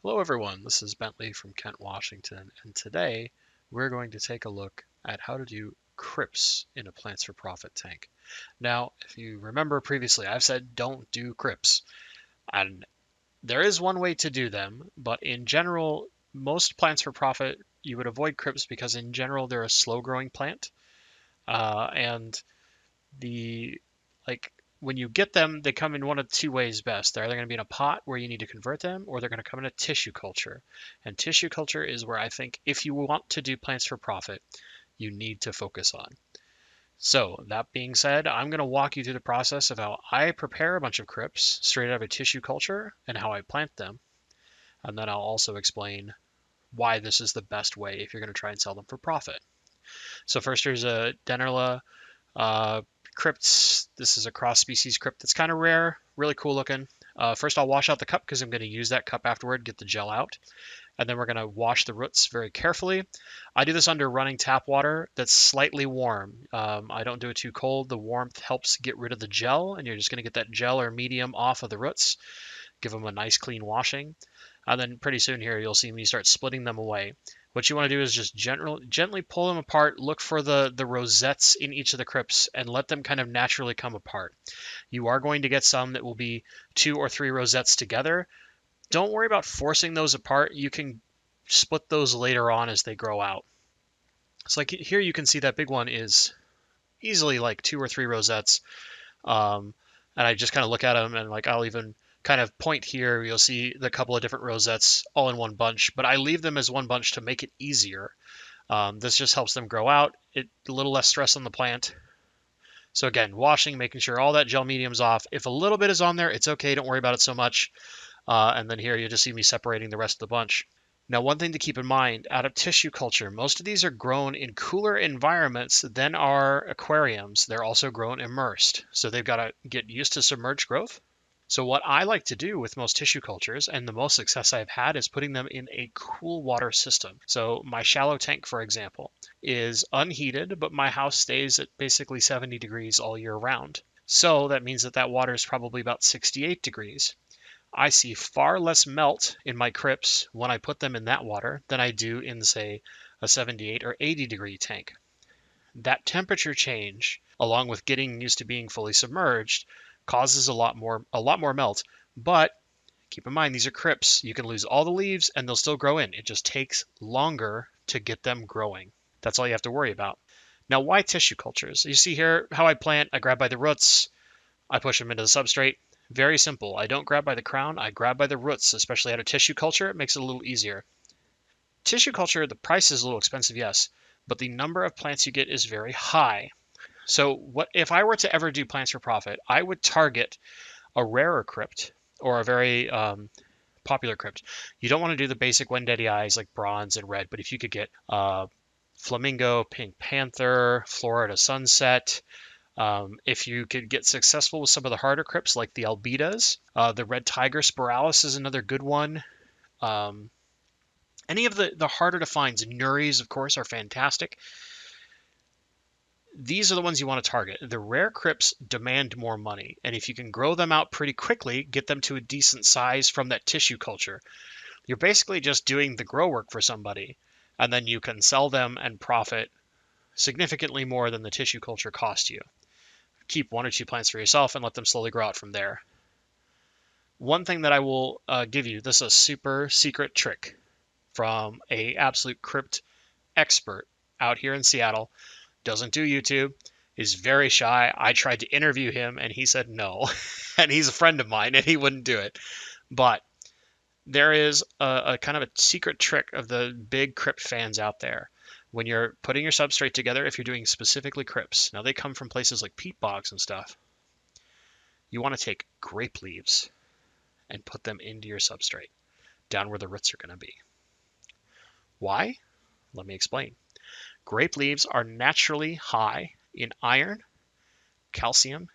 Hello everyone, this is Bentley from Kent, Washington, and today we're going to take a look at how to do crypts in a plants for profit tank. Now, if you remember previously, I've said don't do crypts, and there is one way to do them, but in general, most plants for profit, you would avoid crypts because in general they're a slow growing plant, and the like when you get them, they come in one of two ways best. They're either going to be in a pot where you need to convert them, or they're going to come in a tissue culture. And tissue culture is where I think if you want to do plants for profit, you need to focus on. So that being said, I'm going to walk you through the process of how I prepare a bunch of crypts straight out of a tissue culture and how I plant them. And then I'll also explain why this is the best way if you're going to try and sell them for profit. So first, there's a Dennerla uh, crypts. This is a cross species crypt that's kind of rare, really cool looking. First, I'll wash out the cup because I'm going to use that cup afterward, get the gel out. And then we're going to wash the roots very carefully. I do this under running tap water that's slightly warm. I don't do it too cold. The warmth helps get rid of the gel, and you're just going to get that gel or medium off of the roots. Give them a nice clean washing. And then pretty soon here, you'll see me start splitting them away. What you want to do is just gently pull them apart, look for the rosettes in each of the crypts, and let them kind of naturally come apart. You are going to get some that will be 2 or 3 rosettes together. Don't worry about forcing those apart. You can split those later on as they grow out. So like here you can see that big one is easily like 2 or 3 rosettes. And I just kind of look at them and like I'll even kind of point here. You'll see the couple of different rosettes all in one bunch, but I leave them as one bunch to make it easier. This just helps them grow out. A little less stress on the plant. So again, washing, making sure all that gel medium's off. If a little bit is on there, it's okay. Don't worry about it so much. And then here you just see me separating the rest of the bunch. Now, one thing to keep in mind, out of tissue culture, most of these are grown in cooler environments than our aquariums. They're also grown immersed. So they've got to get used to submerged growth. So what I like to do with most tissue cultures, and the most success I've had, is putting them in a cool water system. So my shallow tank, for example, is unheated, but my house stays at basically 70 degrees all year round. So that means that water is probably about 68 degrees. I see far less melt in my crypts when I put them in that water than I do in, say, a 78 or 80 degree tank. That temperature change, along with getting used to being fully submerged, causes a lot more melt. But keep in mind, these are crypts. You can lose all the leaves and they'll still grow in. It just takes longer to get them growing. That's all you have to worry about. Now, why tissue cultures? You see here how I plant. I grab by the roots. I push them into the substrate. Very simple. I don't grab by the crown. I grab by the roots, especially out of tissue culture. It makes it a little easier. Tissue culture, the price is a little expensive, yes, but the number of plants you get is very high. So what if I were to ever do plants for profit, I would target a rarer crypt or a very popular crypt. You don't want to do the basic Wendetti eyes like bronze and red, but if you could get flamingo, pink panther, Florida sunset, if you could get successful with some of the harder crypts like the albedas, the red tiger spiralis is another good one. Any of the harder to find, Nuris, of course, are fantastic. These are the ones you want to target. The rare crypts demand more money, and if you can grow them out pretty quickly, get them to a decent size from that tissue culture, you're basically just doing the grow work for somebody, and then you can sell them and profit significantly more than the tissue culture cost you. Keep 1 or 2 plants for yourself and let them slowly grow out from there. One thing that I will give you, this is a super secret trick from a absolute crypt expert out here in Seattle. Doesn't do YouTube, is very shy. I tried to interview him and he said no. And he's a friend of mine and he wouldn't do it. But there is a kind of a secret trick of the big crypt fans out there. When you're putting your substrate together, if you're doing specifically crypts, now they come from places like peat bogs and stuff, you want to take grape leaves and put them into your substrate, down where the roots are going to be. Why? Let me explain. Grape leaves are naturally high in iron, calcium,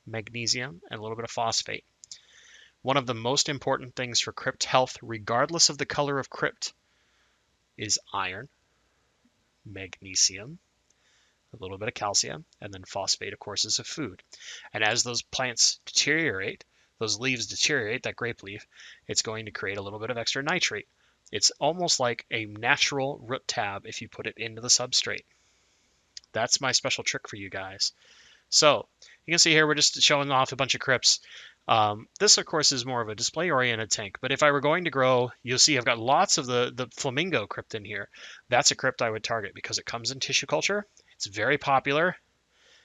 magnesium, and a little bit of phosphate. One of the most important things for crypt health, regardless of the color of crypt, is iron, magnesium, a little bit of calcium, and then phosphate, of course, is a food. And as those plants deteriorate, those leaves deteriorate, that grape leaf, it's going to create a little bit of extra nitrate. It's almost like a natural root tab if you put it into the substrate. That's my special trick for you guys. So you can see here we're just showing off a bunch of crypts. This, of course, is more of a display-oriented tank, but if I were going to grow, you'll see I've got lots of the flamingo crypt in here. That's a crypt I would target because it comes in tissue culture. It's very popular,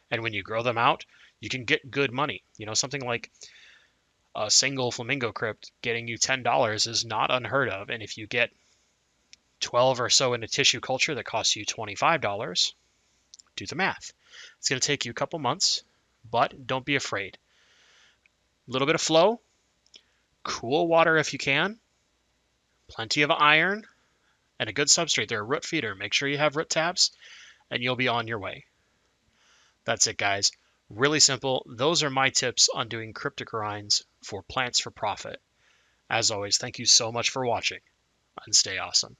and when you grow them out, you can get good money. You know, something like a single flamingo crypt getting you $10 is not unheard of, and if you get 12 or so into tissue culture that costs you $25, do the math. It's going to take you a couple months, but don't be afraid. A little bit of flow, cool water if you can, plenty of iron, and a good substrate. They're a root feeder. Make sure you have root tabs, and you'll be on your way. That's it, guys. Really simple. Those are my tips on doing cryptocorynes for plants for profit. As always, thank you so much for watching, and stay awesome.